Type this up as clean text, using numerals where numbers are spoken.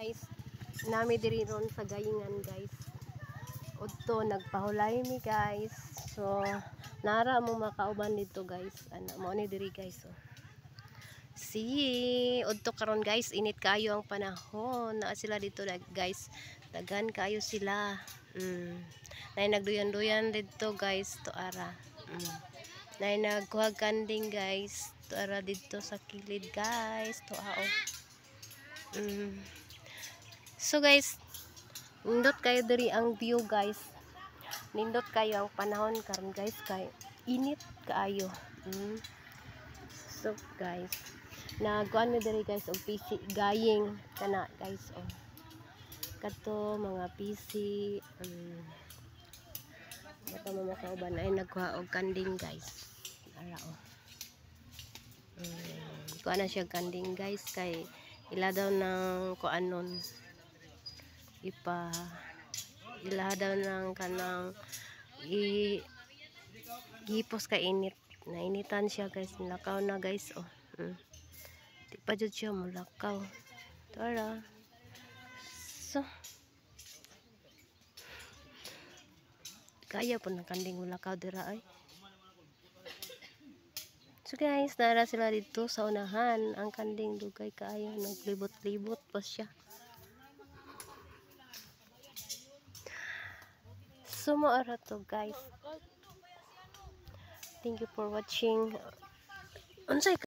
Guys, nami diri ron sa gayingan guys. Udto nagpahulay mi guys. So nara mo makauban dito guys. Ana mo ni diri guys. Oh. See, udto karon guys, init kayo ang panahon. Naa sila dito guys. Dagan kayo sila. Nay nagduyan-duyan dito guys to ara. Nay nagkuhag kanding guys. To ara dito sa kilid guys. To ao. So guys, nindot kayo diri ang view guys. Nindot kayo ang panahon karon guys kay init kaayo. So guys, naguan mi diri guys og PC gaying kana guys oh. Kato mga PC baka mamakauban ay nagkuha og kanding guys. Ara oh. Kuha na siya kanding guys kay ila daw ng kuanon ila daw ng kanang gipos ka init. Nainitan siya guys, nilakaw na guys oh. Di pa jud siya mulakaw. Tara. So kaya po ng kanding mulakaw dira ay. So guys, nara sila dito sa unahan. Ang kanding dugay kaayo, naglibot-libot pa siya. So maara to guys. Thank you for watching. Unsay